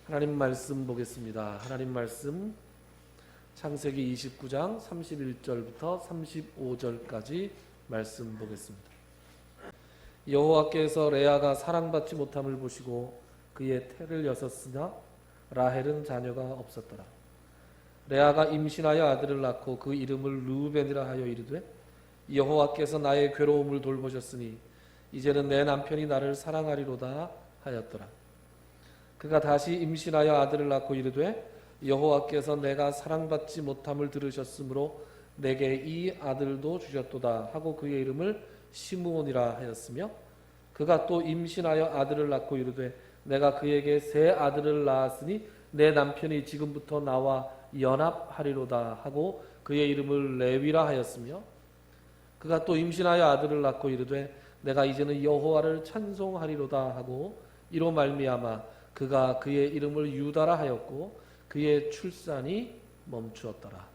하나님 말씀 보겠습니다. 하나님 말씀 창세기 29장 31절부터 35절까지 말씀 보겠습니다. 여호와께서 레아가 사랑받지 못함을 보시고 그의 태를 여섰으나 라헬은 자녀가 없었더라. 레아가 임신하여 아들을 낳고 그 이름을 르우벤이라 하여 이르되 여호와께서 나의 괴로움을 돌보셨으니 이제는 내 남편이 나를 사랑하리로다 하였더라. 그가 다시 임신하여 아들을 낳고 이르되 여호와께서 내가 사랑받지 못함을 들으셨으므로 내게 이 아들도 주셨도다 하고 그의 이름을 시므온이라 하였으며 그가 또 임신하여 아들을 낳고 이르되 내가 그에게 새 아들을 낳았으니 내 남편이 지금부터 나와 연합하리로다 하고 그의 이름을 레위라 하였으며 그가 또 임신하여 아들을 낳고 이르되 내가 이제는 여호와를 찬송하리로다 하고 이로 말미암아 그가 그의 이름을 유다라 하였고 그의 출산이 멈추었더라.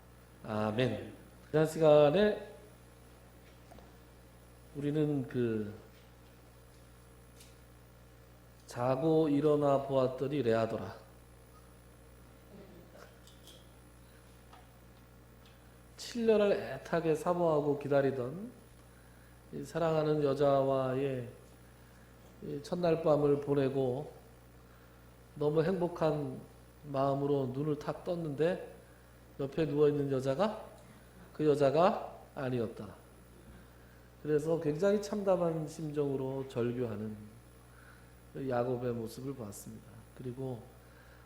아멘. 지난 시간에 우리는 자고 일어나 보았더니 레아더라. 7년을 애타게 사모하고 기다리던 사랑하는 여자와의 첫날 밤을 보내고 너무 행복한 마음으로 눈을 탁 떴는데 옆에 누워있는 여자가 그 여자가 아니었다. 그래서 굉장히 참담한 심정으로 절규하는 야곱의 모습을 봤습니다. 그리고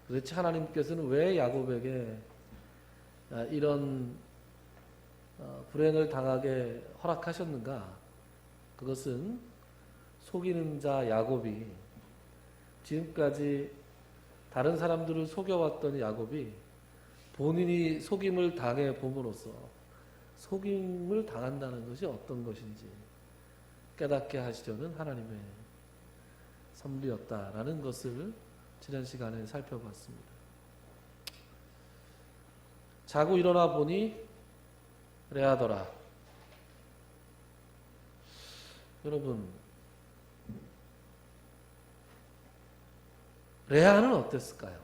도대체 하나님께서는 왜 야곱에게 이런 불행을 당하게 허락하셨는가? 그것은 속이는 자 야곱이 지금까지 다른 사람들을 속여왔던 야곱이 본인이 속임을 당해 봄으로써 속임을 당한다는 것이 어떤 것인지 깨닫게 하시려는 하나님의 섭리였다라는 것을 지난 시간에 살펴봤습니다. 자고 일어나 보니 레아더라. 여러분, 레아는 어땠을까요?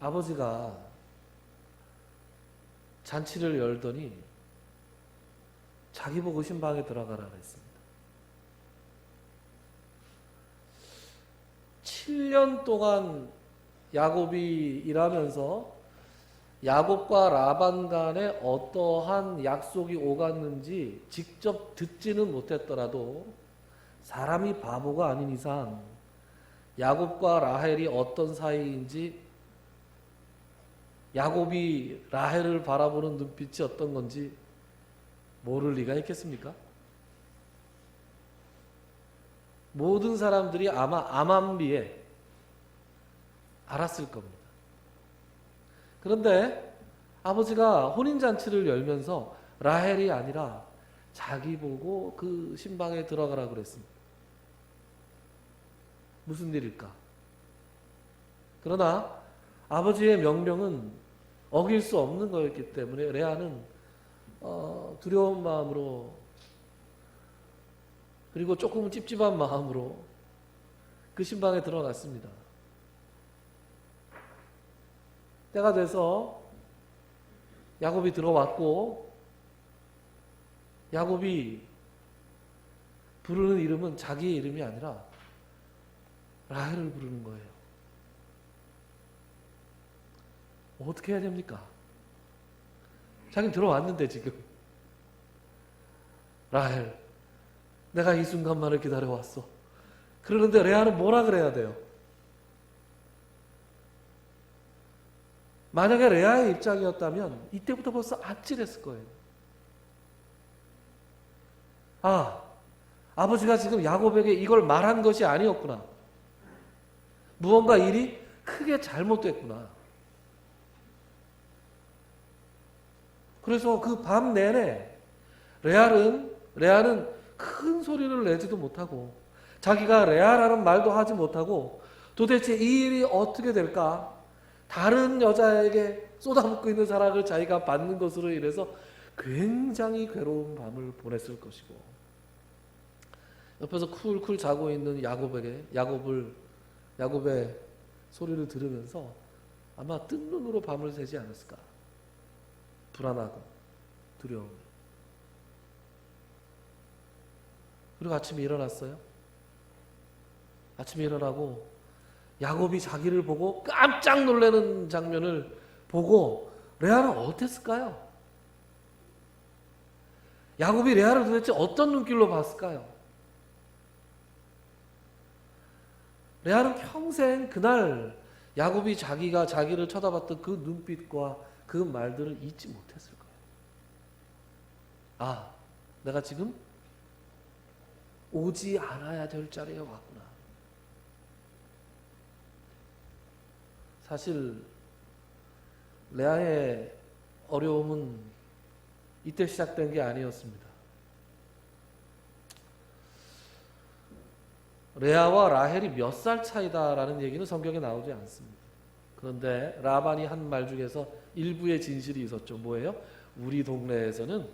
아버지가 잔치를 열더니 자기 보고 신방에 들어가라 했습니다. 7년 동안 야곱이 일하면서 야곱과 라반 간에 어떠한 약속이 오갔는지 직접 듣지는 못했더라도 사람이 바보가 아닌 이상 야곱과 라헬이 어떤 사이인지 야곱이 라헬을 바라보는 눈빛이 어떤 건지 모를 리가 있겠습니까? 모든 사람들이 아마 암암리에 알았을 겁니다. 그런데 아버지가 혼인잔치를 열면서 라헬이 아니라 자기 보고 그 신방에 들어가라 그랬습니다. 무슨 일일까? 그러나 아버지의 명령은 어길 수 없는 거였기 때문에 레아는 두려운 마음으로 그리고 조금 찝찝한 마음으로 그 신방에 들어갔습니다. 때가 돼서 야곱이 들어왔고 야곱이 부르는 이름은 자기의 이름이 아니라 라헬을 부르는 거예요. 어떻게 해야 됩니까? 자기는 들어왔는데 지금 라헬 내가 이 순간만을 기다려왔어. 그러는데 레아는 뭐라 그래야 돼요? 만약에 레아의 입장이었다면 이때부터 벌써 아찔했을 거예요. 아버지가 지금 야곱에게 이걸 말한 것이 아니었구나. 무언가 일이 크게 잘못됐구나. 그래서 그 밤 내내 레아는 큰 소리를 내지도 못하고 자기가 레아라는 말도 하지 못하고 도대체 이 일이 어떻게 될까? 다른 여자에게 쏟아붓고 있는 사랑을 자기가 받는 것으로 인해서 굉장히 괴로운 밤을 보냈을 것이고 옆에서 쿨쿨 자고 있는 야곱의 소리를 들으면서 아마 뜬 눈으로 밤을 새지 않았을까. 불안하고 두려움. 그리고 아침에 일어났어요. 아침에 일어나고 야곱이 자기를 보고 깜짝 놀라는 장면을 보고 레아는 어땠을까요? 야곱이 레아를 도대체 어떤 눈길로 봤을까요? 레아는 평생 그날 야곱이 자기를 쳐다봤던 그 눈빛과 그 말들을 잊지 못했을 거예요. 아, 내가 지금 오지 않아야 될 자리에 왔구나. 사실 레아의 어려움은 이때 시작된 게 아니었습니다. 레아와 라헬이 몇 살 차이다라는 얘기는 성경에 나오지 않습니다. 그런데 라반이 한 말 중에서 일부의 진실이 있었죠. 뭐예요? 우리 동네에서는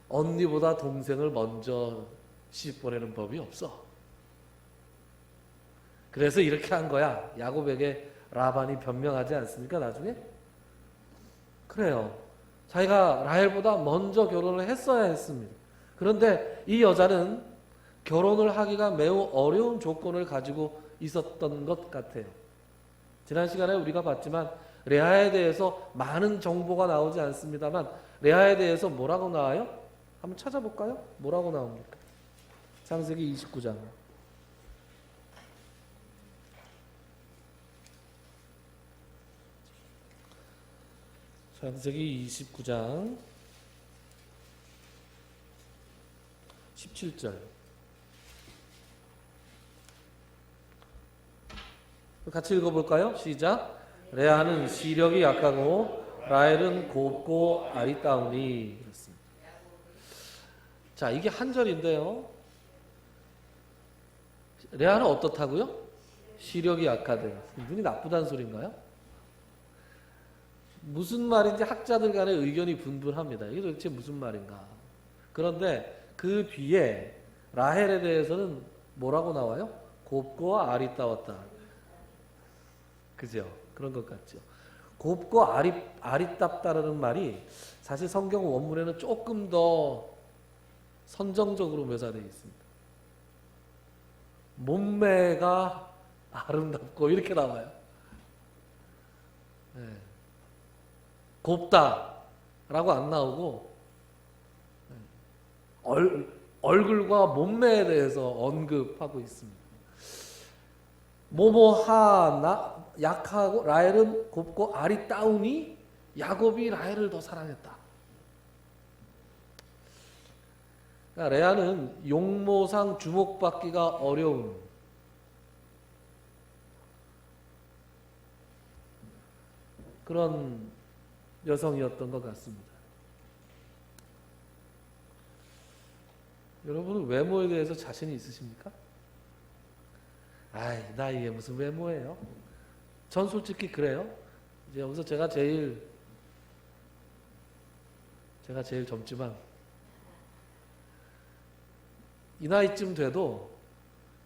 언니보다 동생을 먼저 시집 보내는 법이 없어. 그래서 이렇게 한 거야. 야곱에게 라반이 변명하지 않습니까? 나중에? 그래요. 자기가 라헬보다 먼저 결혼을 했어야 했습니다. 그런데 이 여자는 결혼을 하기가 매우 어려운 조건을 가지고 있었던 것 같아요. 지난 시간에 우리가 봤지만 레아에 대해서 많은 정보가 나오지 않습니다만 레아에 대해서 뭐라고 나와요? 한번 찾아볼까요? 뭐라고 나옵니까? 창세기 29장. 창세기 29장 17절. 같이 읽어볼까요? 시작. 레아는 시력이 약하고 라헬은 곱고 아리따우니. 그렇습니다. 자, 이게 한 절인데요. 레아는 어떻다고요? 시력이 약하대요. 눈이 나쁘다는 소린가요? 무슨 말인지 학자들 간의 의견이 분분합니다. 이게 도대체 무슨 말인가? 그런데 그 뒤에 라헬에 대해서는 뭐라고 나와요? 곱고 아리따웠다. 그죠? 그런 것 같죠. 곱고 아리따다라는 말이 사실 성경 원문에는 조금 더 선정적으로 묘사되어 있습니다. 몸매가 아름답고 이렇게 나와요. 네. 곱다라고 안 나오고 얼굴과 몸매에 대해서 언급하고 있습니다. 모모하나 약하고 라헬은 곱고 아리따우니 야곱이 라헬을 더 사랑했다. 그러니까 레아는 용모상 주목받기가 어려운 그런 여성이었던 것 같습니다. 여러분은 외모에 대해서 자신이 있으십니까? 아이, 나이에 무슨 외모예요? 전 솔직히 그래요. 이제 여기서 제가 제일 젊지만 이 나이쯤 돼도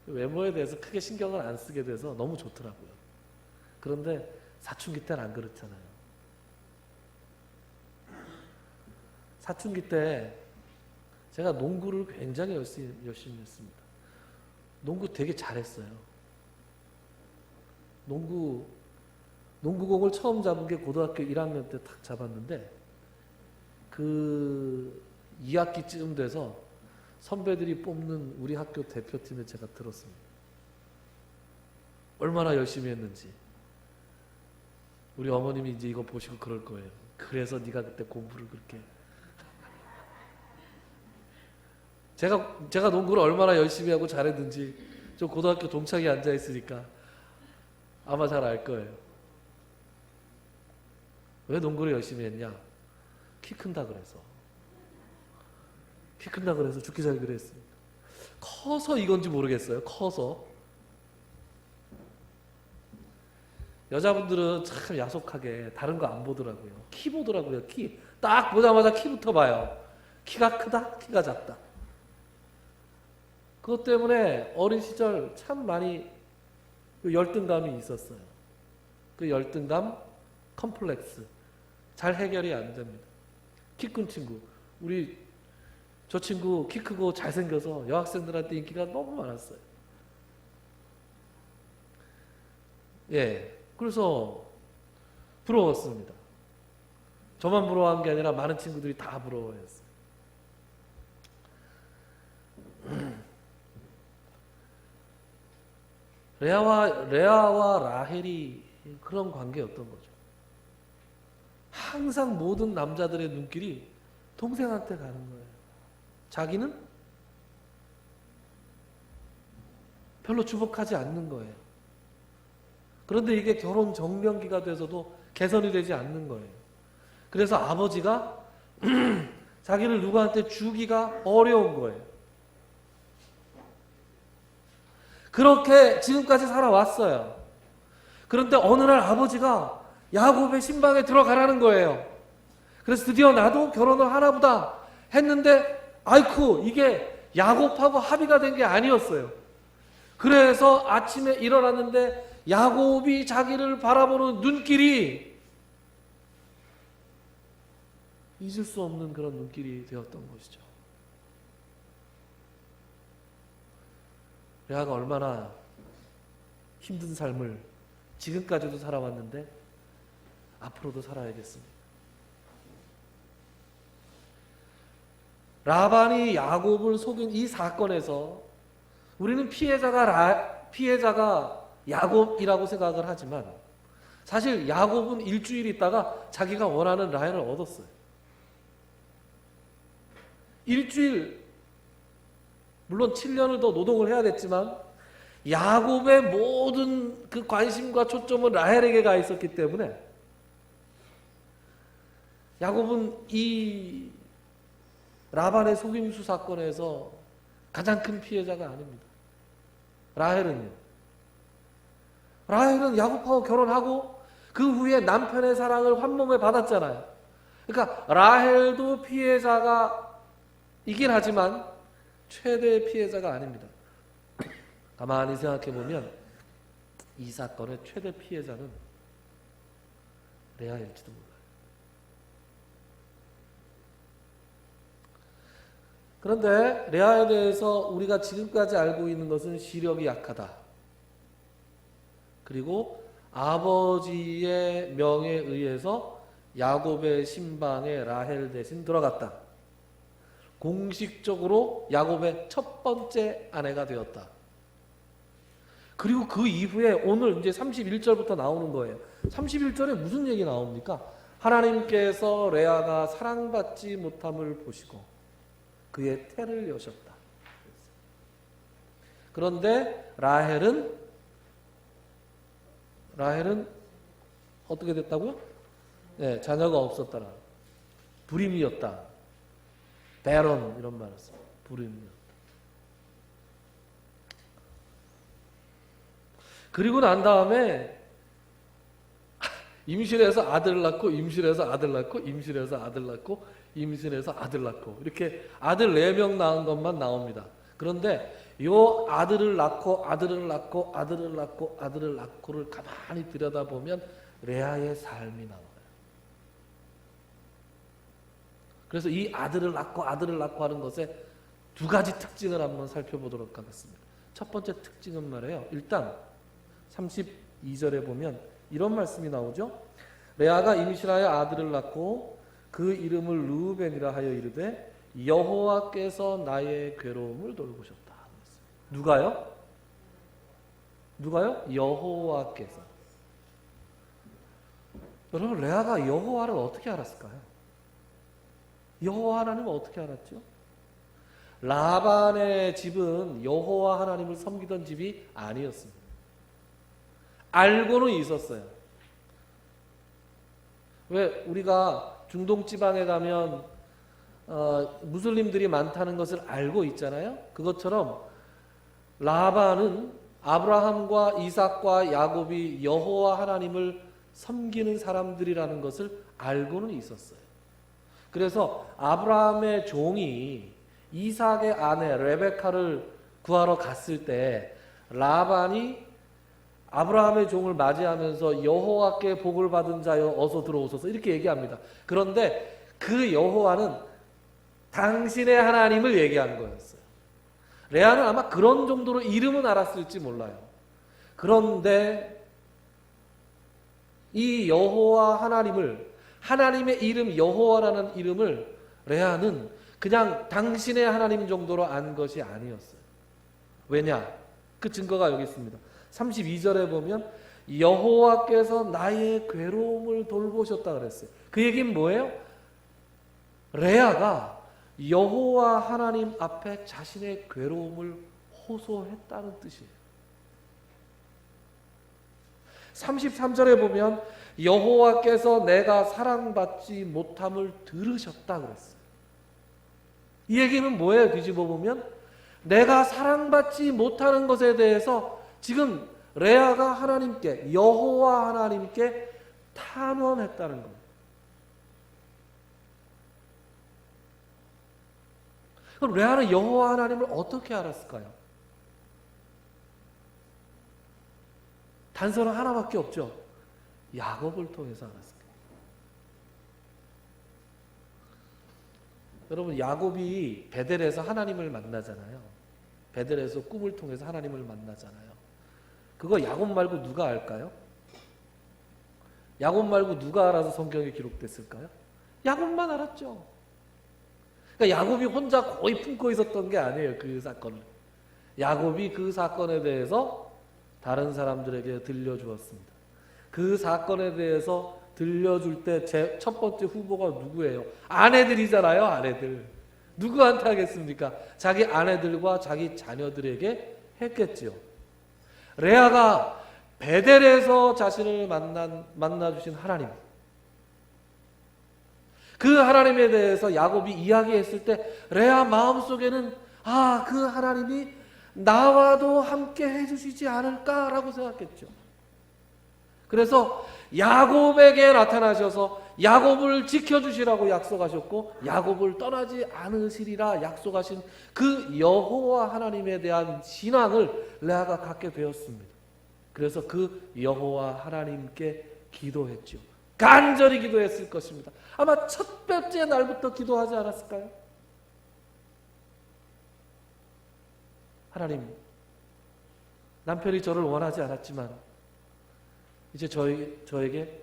외모에 대해서 크게 신경을 안 쓰게 돼서 너무 좋더라고요. 그런데 사춘기 때는 안 그렇잖아요. 사춘기 때 제가 농구를 굉장히 열심히 했습니다. 농구 되게 잘했어요. 농구공을 처음 잡은 게 고등학교 1학년 때 딱 잡았는데 그 2학기쯤 돼서 선배들이 뽑는 우리 학교 대표팀에 제가 들었습니다. 얼마나 열심히 했는지. 우리 어머님이 이제 이거 보시고 그럴 거예요. 그래서 네가 그때 공부를 그렇게. 제가 농구를 얼마나 열심히 하고 잘했는지 저 고등학교 동창이 앉아 있으니까 아마 잘 알 거예요. 왜 농구를 열심히 했냐? 키 큰다 그래서. 키 큰다 그래서 죽기 살기 그랬습니다. 커서 이건지 모르겠어요. 커서. 여자분들은 참 야속하게 다른 거 안 보더라고요. 키 보더라고요. 키. 딱 보자마자 키부터 봐요. 키가 크다? 키가 작다? 그것 때문에 어린 시절 참 많이 열등감이 있었어요. 그 열등감, 컴플렉스 잘 해결이 안 됩니다. 키 큰 친구, 저 친구 키 크고 잘생겨서 여학생들한테 인기가 너무 많았어요. 예, 그래서 부러웠습니다. 저만 부러워한 게 아니라 많은 친구들이 다 부러워했어요. 레아와 라헬이 그런 관계였던 거죠. 항상 모든 남자들의 눈길이 동생한테 가는 거예요. 자기는 별로 주목하지 않는 거예요. 그런데 이게 결혼 정년기가 돼서도 개선이 되지 않는 거예요. 그래서 아버지가 자기를 누구한테 주기가 어려운 거예요. 그렇게 지금까지 살아왔어요. 그런데 어느 날 아버지가 야곱의 신방에 들어가라는 거예요. 그래서 드디어 나도 결혼을 하나보다 했는데 아이쿠 이게 야곱하고 합의가 된 게 아니었어요. 그래서 아침에 일어났는데 야곱이 자기를 바라보는 눈길이 잊을 수 없는 그런 눈길이 되었던 것이죠. 레아가 얼마나 힘든 삶을 지금까지도 살아왔는데 앞으로도 살아야겠습니다. 라반이 야곱을 속인 이 사건에서 우리는 피해자가 야곱이라고 생각을 하지만 사실 야곱은 일주일 있다가 자기가 원하는 라헬을 얻었어요. 일주일, 물론 7년을 더 노동을 해야 됐지만 야곱의 모든 그 관심과 초점은 라헬에게 가 있었기 때문에 야곱은 이 라반의 속임수 사건에서 가장 큰 피해자가 아닙니다. 라헬은 야곱하고 결혼하고 그 후에 남편의 사랑을 환몽에 받았잖아요. 그러니까 라헬도 피해자가 이긴 하지만 최대의 피해자가 아닙니다. 가만히 생각해 보면 이 사건의 최대 피해자는 레아일지도 몰라요. 그런데 레아에 대해서 우리가 지금까지 알고 있는 것은 시력이 약하다. 그리고 아버지의 명에 의해서 야곱의 신방에 라헬 대신 들어갔다. 공식적으로 야곱의 첫 번째 아내가 되었다. 그리고 그 이후에 오늘 이제 31절부터 나오는 거예요. 31절에 무슨 얘기 나옵니까? 하나님께서 레아가 사랑받지 못함을 보시고 그의 태를 여셨다. 그런데 라헬은 어떻게 됐다고요? 네, 자녀가 없었더라. 불임이었다. 베런 이런 말을 써요. 불임이었다. 그리고 난 다음에 임신해서 아들을 낳고 임신해서 아들 낳고 임신해서 아들 낳고 임신해서 아들 낳고 이렇게 아들 4명 낳은 것만 나옵니다. 그런데 요 아들을 낳고 아들을 낳고 아들을 낳고 아들을 낳고를 가만히 들여다보면 레아의 삶이 나와요. 그래서 이 아들을 낳고 아들을 낳고 하는 것에 2가지 특징을 한번 살펴보도록 하겠습니다. 첫 번째 특징은 말이에요. 일단 32절에 보면 이런 말씀이 나오죠. 레아가 임신하여 아들을 낳고 그 이름을 르우벤이라 하여 이르되 여호와께서 나의 괴로움을 돌보셨다. 누가요? 여호와께서. 여러분 레아가 여호와를 어떻게 알았을까요? 여호와 하나님을 어떻게 알았죠? 라반의 집은 여호와 하나님을 섬기던 집이 아니었습니다. 알고는 있었어요. 왜 우리가 중동 지방에 가면 무슬림들이 많다는 것을 알고 있잖아요. 그것처럼 라반은 아브라함과 이삭과 야곱이 여호와 하나님을 섬기는 사람들이라는 것을 알고는 있었어요. 그래서 아브라함의 종이 이삭의 아내 레베카를 구하러 갔을 때 라반이 아브라함의 종을 맞이하면서 여호와께 복을 받은 자여 어서 들어오소서 이렇게 얘기합니다. 그런데 그 여호와는 당신의 하나님을 얘기하는 거였어요. 레아는 아마 그런 정도로 이름은 알았을지 몰라요. 그런데 이 여호와 하나님을, 하나님의 이름 여호와라는 이름을 레아는 그냥 당신의 하나님 정도로 안 것이 아니었어요. 왜냐? 그 증거가 여기 있습니다. 32절에 보면 여호와께서 나의 괴로움을 돌보셨다 그랬어요. 그 얘기는 뭐예요? 레아가 여호와 하나님 앞에 자신의 괴로움을 호소했다는 뜻이에요. 33절에 보면 여호와께서 내가 사랑받지 못함을 들으셨다 그랬어요. 이 얘기는 뭐예요? 뒤집어 보면 내가 사랑받지 못하는 것에 대해서 지금 레아가 하나님께, 여호와 하나님께 탄원했다는 겁니다. 그럼 레아는 여호와 하나님을 어떻게 알았을까요? 단서는 하나밖에 없죠. 야곱을 통해서 알았을 거예요. 여러분, 야곱이 베델에서 하나님을 만나잖아요. 베델에서 꿈을 통해서 하나님을 만나잖아요. 그거 야곱 말고 누가 알까요? 야곱 말고 누가 알아서 성경에 기록됐을까요? 야곱만 알았죠. 그러니까 야곱이 혼자 거의 품고 있었던 게 아니에요. 그 사건을. 야곱이 그 사건에 대해서 다른 사람들에게 들려주었습니다. 그 사건에 대해서 들려줄 때 제 첫 번째 후보가 누구예요? 아내들이잖아요. 아내들. 누구한테 하겠습니까? 자기 아내들과 자기 자녀들에게 했겠지요. 레아가 베델에서 자신을 만나주신 하나님, 그 하나님에 대해서 야곱이 이야기했을 때 레아 마음속에는 그 하나님이 나와도 함께 해주시지 않을까라고 생각했죠. 그래서 야곱에게 나타나셔서 야곱을 지켜주시라고 약속하셨고 야곱을 떠나지 않으시리라 약속하신 그 여호와 하나님에 대한 신앙을 레아가 갖게 되었습니다. 그래서 그 여호와 하나님께 기도했죠. 간절히 기도했을 것입니다. 아마 첫 번째 날부터 기도하지 않았을까요? 하나님, 남편이 저를 원하지 않았지만 이제 저에게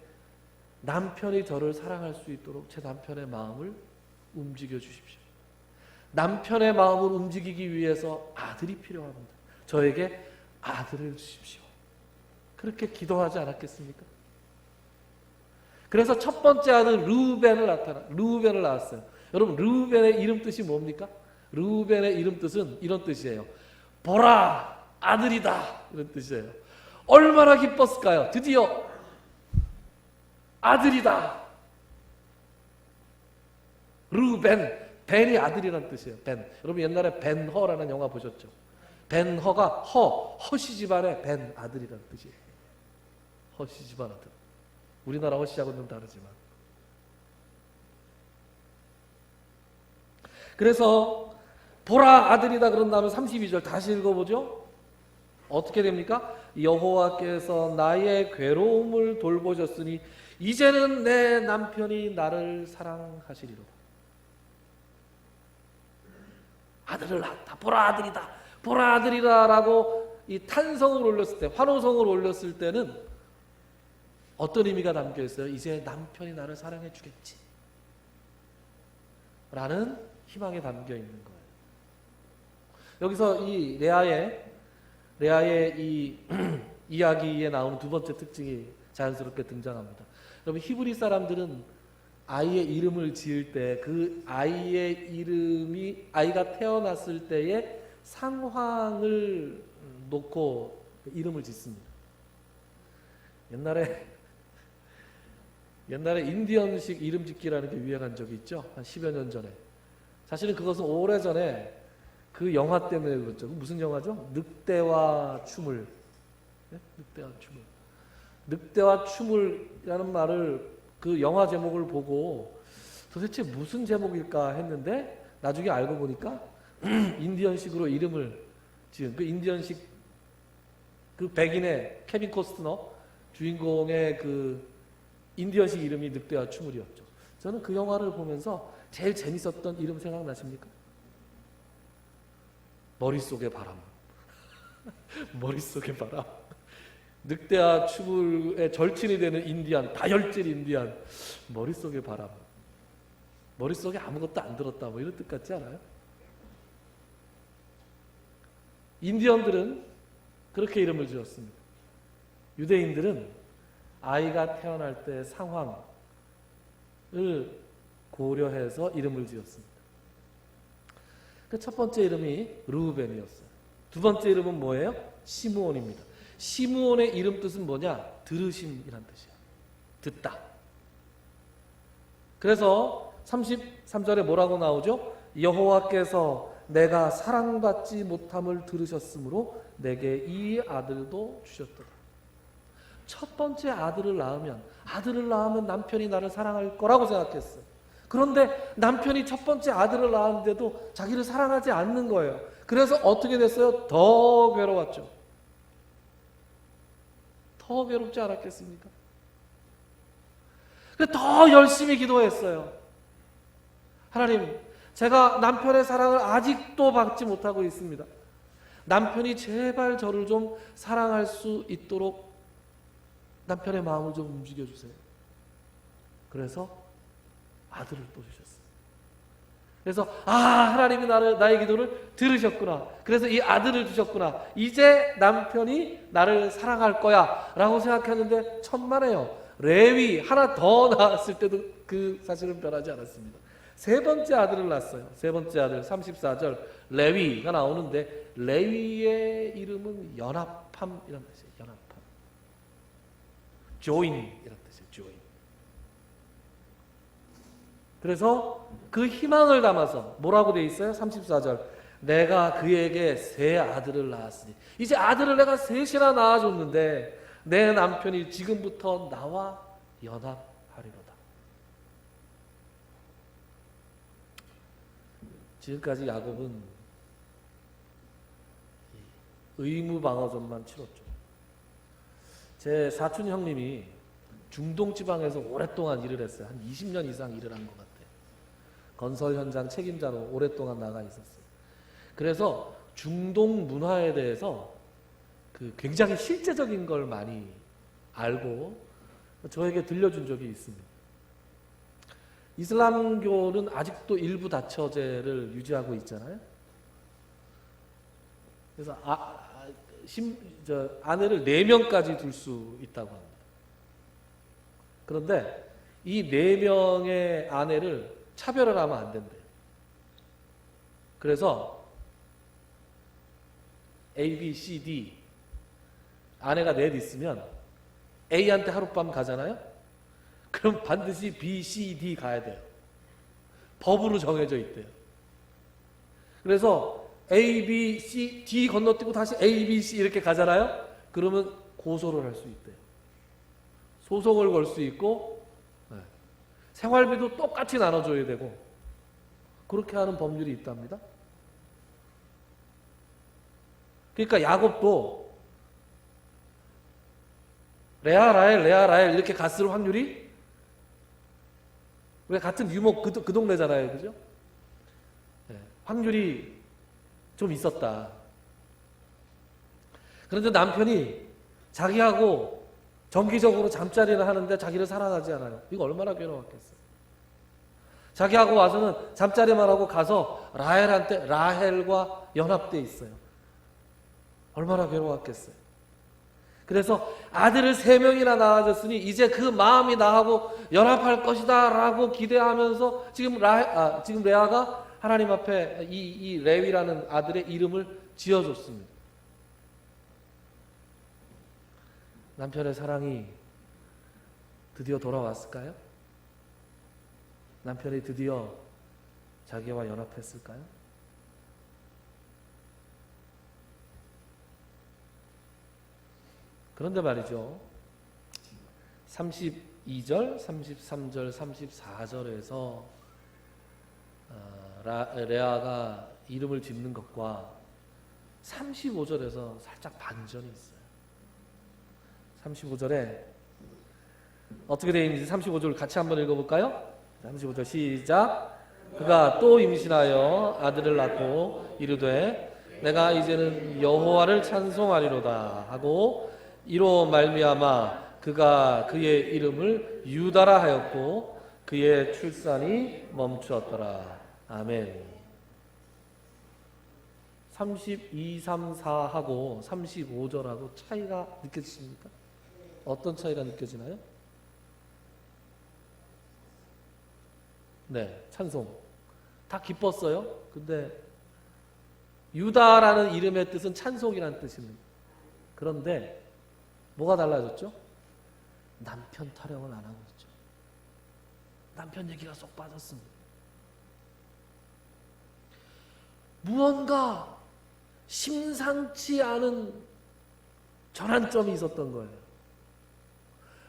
남편이 저를 사랑할 수 있도록 제 남편의 마음을 움직여 주십시오. 남편의 마음을 움직이기 위해서 아들이 필요합니다. 저에게 아들을 주십시오. 그렇게 기도하지 않았겠습니까? 그래서 첫 번째 아들 르우벤을 낳았어요. 여러분, 르우벤의 이름 뜻이 뭡니까? 르우벤의 이름 뜻은 이런 뜻이에요. 보라, 아들이다. 이런 뜻이에요. 얼마나 기뻤을까요? 드디어 아들이다. 르우벤, 벤이 아들이라는 뜻이에요. 벤. 여러분 옛날에 벤허라는 영화 보셨죠? 벤허가 허씨 집안의 벤 아들이라는 뜻이에요. 허씨 집안 아들. 우리나라 허씨하고는 좀 다르지만. 그래서 보라 아들이다 그런 다음에 32절 다시 읽어보죠. 어떻게 됩니까? 여호와께서 나의 괴로움을 돌보셨으니 이제는 내 남편이 나를 사랑하시리로다. 아들을 낳았다. 보라 아들이다. 보라 아들이다 라고 이 탄성을 올렸을 때, 환호성을 올렸을 때는 어떤 의미가 담겨 있어요? 이제 남편이 나를 사랑해 주겠지 라는 희망이 담겨 있는 거예요. 여기서 이 레아의 이 이야기에 나오는 두 번째 특징이 자연스럽게 등장합니다. 여러분, 히브리 사람들은 아이의 이름을 지을 때 그 아이의 이름이 아이가 태어났을 때의 상황을 놓고 이름을 짓습니다. 옛날에 인디언식 이름 짓기라는 게 유행한 적이 있죠. 한 10여 년 전에. 사실은 그것은 오래전에 그 영화 때문에 그렇죠. 무슨 영화죠? 늑대와 춤을. 네? 늑대와 춤을. 늑대와 춤을이라는 말을 그 영화 제목을 보고 도대체 무슨 제목일까 했는데 나중에 알고 보니까 인디언식으로 이름을 지은 그 인디언식 그 백인의 케빈 코스트너 주인공의 그 인디언식 이름이 늑대와 추물이었죠. 저는 그 영화를 보면서 제일 재밌었던 이름 생각나십니까? 머릿속의 바람. 머릿속의 바람. 늑대와 추물의 절친이 되는 인디안, 다혈질 인디안. 머릿속의 바람. 머릿속에 아무것도 안 들었다 뭐 이런 뜻 같지 않아요? 인디언들은 그렇게 이름을 지었습니다. 유대인들은 아이가 태어날 때 상황을 고려해서 이름을 지었습니다. 그 첫 번째 이름이 르우벤이었어요. 두 번째 이름은 뭐예요? 시므온입니다. 시므온의 이름 뜻은 뭐냐? 들으심이란 뜻이에요. 듣다. 그래서 33절에 뭐라고 나오죠? 여호와께서 내가 사랑받지 못함을 들으셨으므로 내게 이 아들도 주셨더라. 첫 번째 아들을 낳으면 남편이 나를 사랑할 거라고 생각했어요. 그런데 남편이 첫 번째 아들을 낳았는데도 자기를 사랑하지 않는 거예요. 그래서 어떻게 됐어요? 더 괴로웠죠. 더 괴롭지 않았겠습니까? 그래서 더 열심히 기도했어요. 하나님, 제가 남편의 사랑을 아직도 받지 못하고 있습니다. 남편이 제발 저를 좀 사랑할 수 있도록 남편의 마음을 좀 움직여주세요. 그래서 아들을 또 주셨어요. 그래서 하나님이 나의 기도를 들으셨구나. 그래서 이 아들을 주셨구나. 이제 남편이 나를 사랑할 거야 라고 생각했는데 천만에요. 레위 하나 더 낳았을 때도 그 사실은 변하지 않았습니다. 세 번째 아들을 낳았어요. 세 번째 아들 34절 레위가 나오는데 레위의 이름은 연합함이란 뜻이에요. 연합함. join이란 뜻이에요. join. 그래서 그 희망을 담아서 뭐라고 돼 있어요? 34절 내가 그에게 세 아들을 낳았으니 이제 아들을 내가 셋이나 낳아줬는데 내 남편이 지금부터 나와 연합하리로다. 지금까지 야곱은 의무 방어전만 치렀죠. 제 사촌 형님이 중동 지방에서 오랫동안 일을 했어요. 한 20년 이상 일을 한 것 같아요. 건설 현장 책임자로 오랫동안 나가 있었어요. 그래서 중동 문화에 대해서 굉장히 실제적인 걸 많이 알고 저에게 들려준 적이 있습니다. 이슬람교는 아직도 일부 다처제를 유지하고 있잖아요. 그래서 아내를 4명까지 둘 수 있다고 합니다. 그런데 이 4명의 아내를 차별을 하면 안 된대요. 그래서 A, B, C, D 아내가 넷 있으면 A한테 하룻밤 가잖아요. 그럼 반드시 B, C, D 가야 돼요. 법으로 정해져 있대요. 그래서 A, B, C, D 건너뛰고 다시 A, B, C 이렇게 가잖아요. 그러면 고소를 할 수 있대요. 소송을 걸 수 있고 생활비도 똑같이 나눠줘야 되고 그렇게 하는 법률이 있답니다. 그러니까 야곱도 레아 라헬 이렇게 갔을 확률이 왜 같은 유목 그 동네잖아요, 그죠? 확률이 좀 있었다. 그런데 남편이 자기하고 정기적으로 잠자리를 하는데 자기를 사랑하지 않아요. 이거 얼마나 괴로웠겠어요. 자기하고 와서는 잠자리만 하고 가서 라헬과 연합돼 있어요. 얼마나 괴로웠겠어요. 그래서 아들을 3명이나 낳아줬으니 이제 그 마음이 나하고 연합할 것이다 라고 기대하면서 지금 레아가 하나님 앞에 이 레위라는 아들의 이름을 지어줬습니다. 남편의 사랑이 드디어 돌아왔을까요? 남편이 드디어 자기와 연합했을까요? 그런데 말이죠. 32절, 33절, 34절에서 레아가 이름을 짓는 것과 35절에서 살짝 반전이 있어요. 35절에 어떻게 되어 있는지 35절 같이 한번 읽어볼까요? 35절 시작. 그가 또 임신하여 아들을 낳고 이르되 내가 이제는 여호와를 찬송하리로다 하고 이로 말미암아 그가 그의 이름을 유다라 하였고 그의 출산이 멈추었더라. 아멘. 32, 3, 4하고 35절하고 차이가 느껴지십니까? 어떤 차이가 느껴지나요? 네, 찬송. 다 기뻤어요. 근데 유다라는 이름의 뜻은 찬송이라는 뜻입니다. 그런데 뭐가 달라졌죠? 남편 타령을 안 하고 있죠. 남편 얘기가 쏙 빠졌습니다. 무언가 심상치 않은 전환점이 있었던 거예요.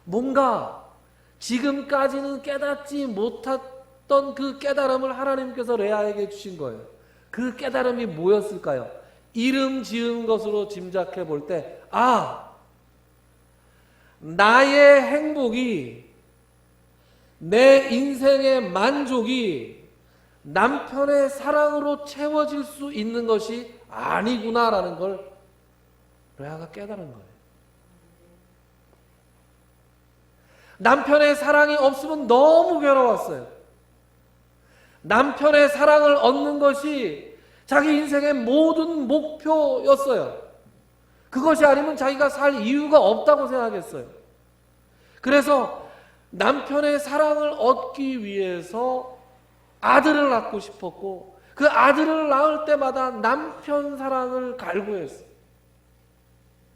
뭔가 지금까지는 깨닫지 못했던 그 깨달음을 하나님께서 레아에게 주신 거예요. 그 깨달음이 뭐였을까요? 이름 지은 것으로 짐작해 볼 때, 나의 행복이, 내 인생의 만족이 남편의 사랑으로 채워질 수 있는 것이 아니구나라는 걸 레아가 깨달은 거예요. 남편의 사랑이 없으면 너무 괴로웠어요. 남편의 사랑을 얻는 것이 자기 인생의 모든 목표였어요. 그것이 아니면 자기가 살 이유가 없다고 생각했어요. 그래서 남편의 사랑을 얻기 위해서 아들을 낳고 싶었고 그 아들을 낳을 때마다 남편 사랑을 갈구했어요.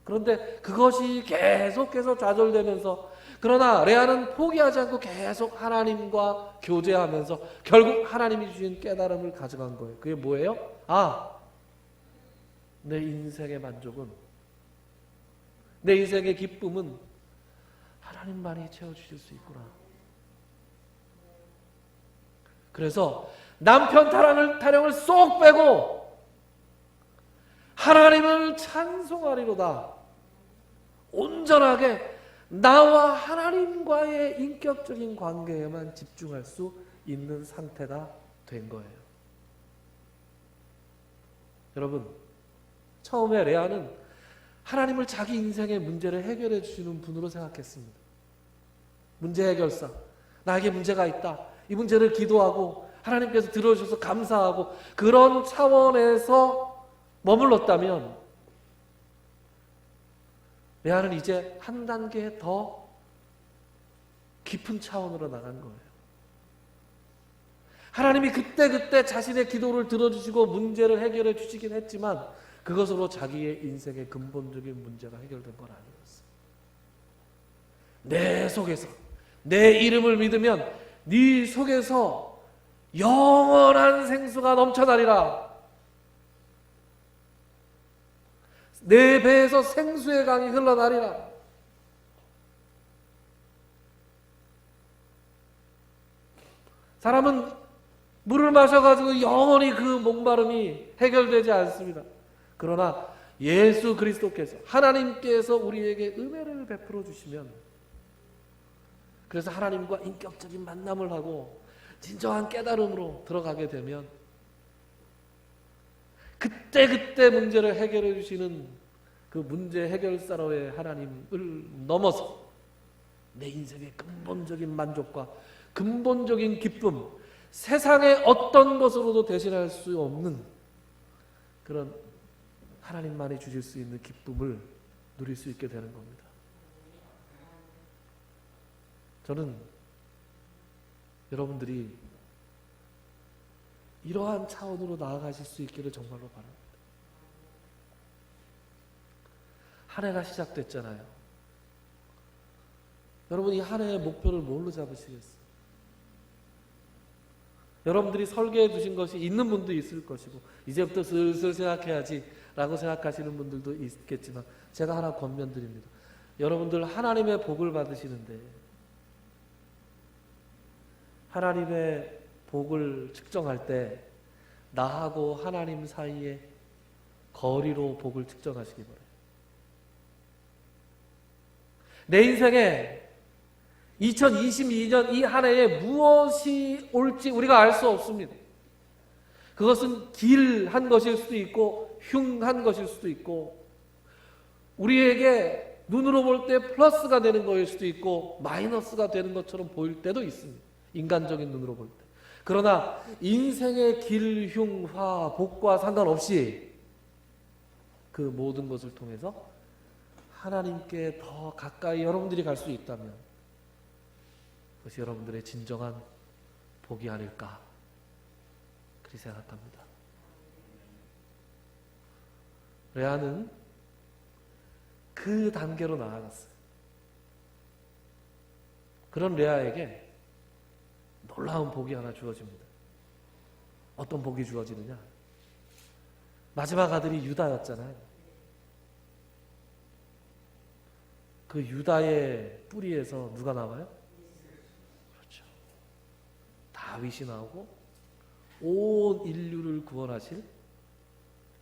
그런데 그것이 계속해서 좌절되면서 그러나 레아는 포기하지 않고 계속 하나님과 교제하면서 결국 하나님이 주신 깨달음을 가져간 거예요. 그게 뭐예요? 내 인생의 만족은, 내 인생의 기쁨은 하나님만이 채워주실 수 있구나. 그래서 남편 타령을 쏙 빼고 하나님을 찬송하리로다. 온전하게 나와 하나님과의 인격적인 관계에만 집중할 수 있는 상태가 된 거예요. 여러분, 처음에 레아는 하나님을 자기 인생의 문제를 해결해 주시는 분으로 생각했습니다. 문제 해결사. 나에게 문제가 있다. 이 문제를 기도하고 하나님께서 들어주셔서 감사하고 그런 차원에서 머물렀다면 레아는 이제 한 단계 더 깊은 차원으로 나간 거예요. 하나님이 그때 자신의 기도를 들어주시고 문제를 해결해 주시긴 했지만 그것으로 자기의 인생의 근본적인 문제가 해결된 건 아니었어요. 내 속에서 내 이름을 믿으면 네 속에서 영원한 생수가 넘쳐나리라. 내 배에서 생수의 강이 흘러나리라. 사람은 물을 마셔가지고 영원히 그 목마름이 해결되지 않습니다. 그러나 예수 그리스도께서, 하나님께서 우리에게 은혜를 베풀어 주시면, 그래서 하나님과 인격적인 만남을 하고 진정한 깨달음으로 들어가게 되면 그때 문제를 해결해 주시는 그 문제 해결사로의 하나님을 넘어서 내 인생의 근본적인 만족과 근본적인 기쁨, 세상의 어떤 것으로도 대신할 수 없는 그런 하나님만이 주실 수 있는 기쁨을 누릴 수 있게 되는 겁니다. 저는 여러분들이 이러한 차원으로 나아가실 수 있기를 정말로 바랍니다. 한 해가 시작됐잖아요. 여러분, 이 한 해의 목표를 뭘로 잡으시겠어요? 여러분들이 설계해 두신 것이 있는 분도 있을 것이고 이제부터 슬슬 생각해야지 라고 생각하시는 분들도 있겠지만 제가 하나 권면드립니다. 여러분들 하나님의 복을 받으시는데 하나님의 복을 측정할 때 나하고 하나님 사이에 거리로 복을 측정하시기 바랍니다. 내 인생에 2022년 이 한 해에 무엇이 올지 우리가 알 수 없습니다. 그것은 길한 것일 수도 있고 흉한 것일 수도 있고 우리에게 눈으로 볼 때 플러스가 되는 것일 수도 있고 마이너스가 되는 것처럼 보일 때도 있습니다. 인간적인 눈으로 볼 때. 그러나 인생의 길, 흉, 화, 복과 상관없이 그 모든 것을 통해서 하나님께 더 가까이 여러분들이 갈 수 있다면 그것이 여러분들의 진정한 복이 아닐까 그렇게 생각합니다. 레아는 그 단계로 나아갔어요. 그런 레아에게 놀라운 복이 하나 주어집니다. 어떤 복이 주어지느냐? 마지막 아들이 유다였잖아요. 그 유다의 뿌리에서 누가 나와요? 그렇죠. 다윗이 나오고 온 인류를 구원하실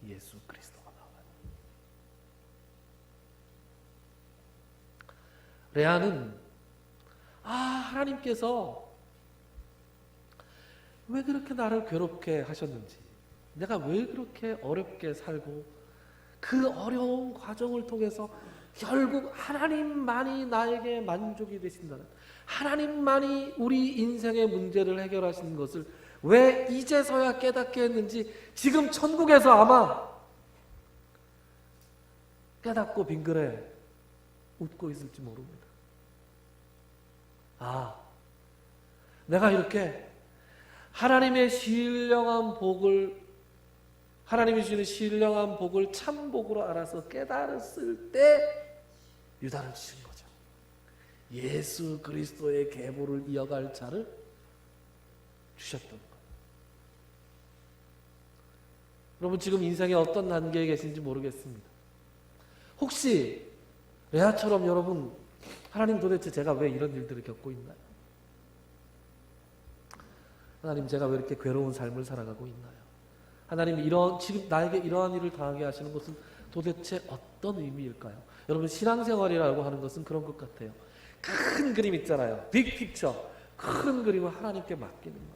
예수 그리스도가 나와요. 레아는 하나님께서 왜 그렇게 나를 괴롭게 하셨는지, 내가 왜 그렇게 어렵게 살고 그 어려운 과정을 통해서 결국 하나님만이 나에게 만족이 되신다는, 하나님만이 우리 인생의 문제를 해결하시는 것을 왜 이제서야 깨닫게 했는지 지금 천국에서 아마 깨닫고 빙그레 웃고 있을지 모릅니다. 내가 이렇게 하나님의 신령한 복을, 하나님이 주시는 신령한 복을 참 복으로 알아서 깨달았을 때 유다를 주신 거죠. 예수 그리스도의 계보를 이어갈 자를 주셨던 거예요. 여러분 지금 인생의 어떤 단계에 계신지 모르겠습니다. 혹시 레아처럼 여러분, 하나님 도대체 제가 왜 이런 일들을 겪고 있나요? 하나님 제가 왜 이렇게 괴로운 삶을 살아가고 있나요? 하나님 지금 나에게 이러한 일을 당하게 하시는 것은 도대체 어떤 의미일까요? 여러분 신앙생활이라고 하는 것은 그런 것 같아요. 큰 그림 있잖아요. 빅픽처. 큰 그림을 하나님께 맡기는 거예요.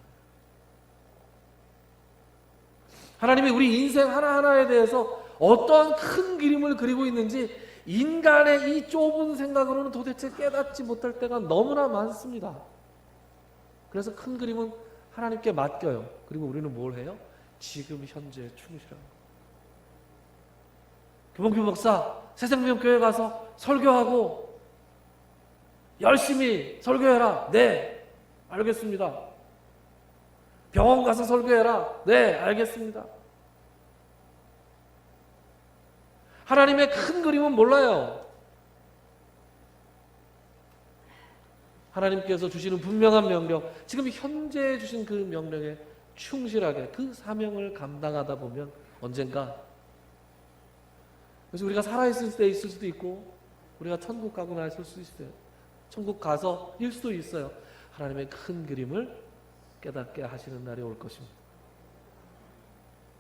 하나님이 우리 인생 하나하나에 대해서 어떠한 큰 그림을 그리고 있는지 인간의 이 좁은 생각으로는 도대체 깨닫지 못할 때가 너무나 많습니다. 그래서 큰 그림은 하나님께 맡겨요. 그리고 우리는 뭘 해요? 지금 현재에 충실하고. 교봉규 목사 새생명교회 가서 설교하고 열심히 설교해라. 네, 알겠습니다. 병원 가서 설교해라. 네, 알겠습니다. 하나님의 큰 그림은 몰라요. 하나님께서 주시는 분명한 명령, 지금 현재 주신 그 명령에 충실하게 그 사명을 감당하다 보면 언젠가, 그래서 우리가 살아있을 때 있을 수도 있고 우리가 천국 가고 나 있을 수도 있어요. 천국 가서 일 수도 있어요. 하나님의 큰 그림을 깨닫게 하시는 날이 올 것입니다.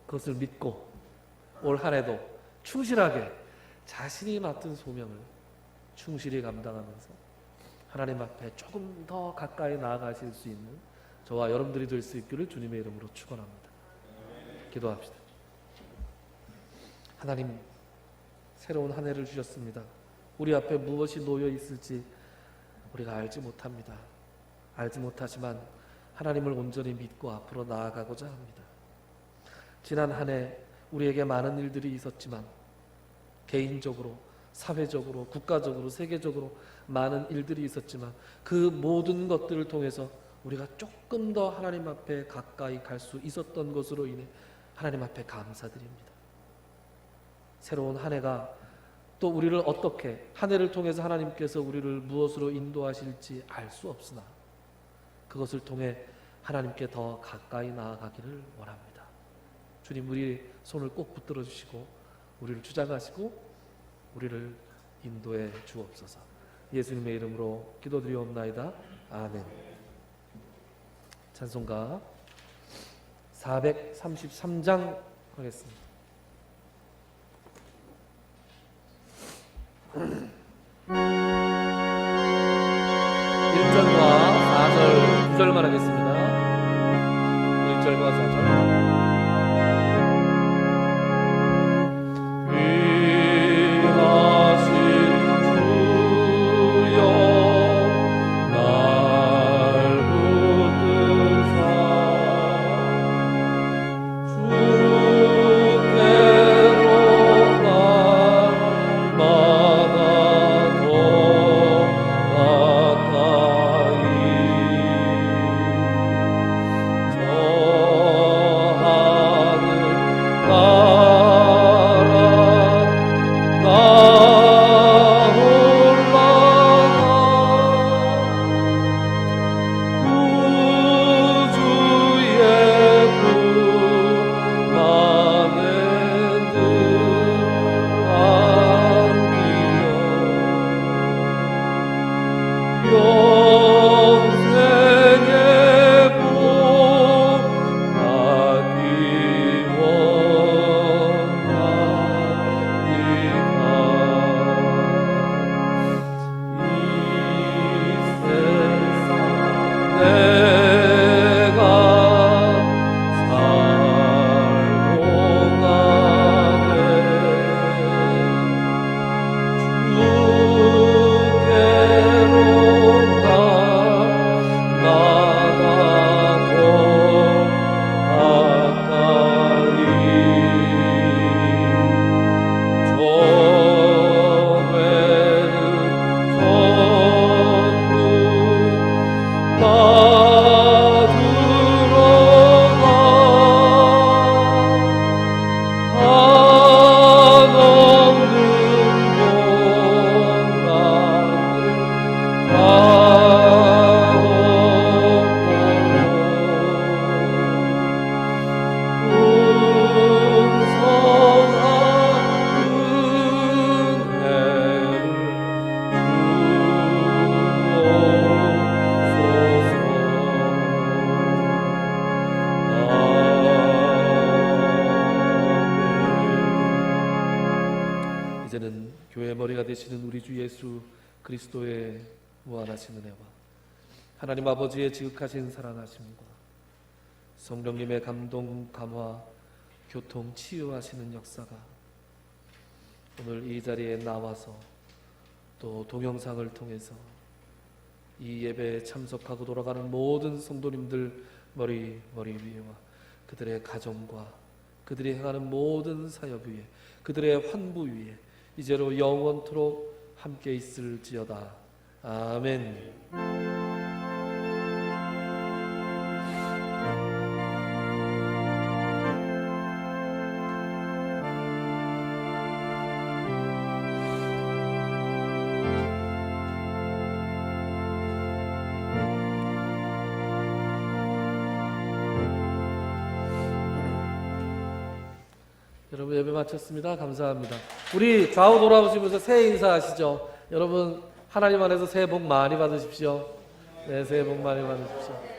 그것을 믿고 올 한 해도 충실하게 자신이 맡은 소명을 충실히 감당하면서 하나님 앞에 조금 더 가까이 나아가실 수 있는 저와 여러분들이 될 수 있기를 주님의 이름으로 축원합니다. 기도합시다. 하나님, 새로운 한 해를 주셨습니다. 우리 앞에 무엇이 놓여 있을지 우리가 알지 못합니다. 알지 못하지만 하나님을 온전히 믿고 앞으로 나아가고자 합니다. 지난 한 해 우리에게 많은 일들이 있었지만 개인적으로, 사회적으로, 국가적으로, 세계적으로 많은 일들이 있었지만 그 모든 것들을 통해서 우리가 조금 더 하나님 앞에 가까이 갈 수 있었던 것으로 인해 하나님 앞에 감사드립니다. 새로운 한 해가 또 우리를 어떻게, 한 해를 통해서 하나님께서 우리를 무엇으로 인도하실지 알 수 없으나 그것을 통해 하나님께 더 가까이 나아가기를 원합니다. 주님, 우리 손을 꼭 붙들어 주시고 우리를 주장하시고 우리를 인도해 주옵소서. 예수님의 이름으로 기도드리옵나이다. 아멘. 찬송가 433장 하겠습니다. 1절과 4절, 9절만 하겠습니다. 1절과 4절. 귀하신 주여 날 붙드사 주께로 날마다 더 가까이 저 하늘 나라 나 올라가 구주의 품 안에 늘 안기어 영생의 복 받기 원하이다. 이 세상 내가 살고 가네 주께로 날마다 더 가까이 조회를 전부 나 들어가 한없는 공간을 풍성한 은혜를 주옵소서. 이제는 교회 머리가 되시는 우리 주 예수 그리스도의 무한하신 은혜와 하나님 아버지의 지극하신 사랑하심과 성령님의 감동, 감화, 교통, 치유하시는 역사가 오늘 이 자리에 나와서 또 동영상을 통해서 이 예배에 참석하고 돌아가는 모든 성도님들 머리 위에와 그들의 가정과 그들이 행하는 모든 사역 위에 그들의 환부 위에 이제로 영원토록 함께 있을지어다. 아멘. 여러분 예배 마쳤습니다. 감사합니다. 우리 좌우 돌아보시면서 새해 인사하시죠. 여러분 하나님 안에서 새해 복 많이 받으십시오. 네, 새해 복 많이 받으십시오.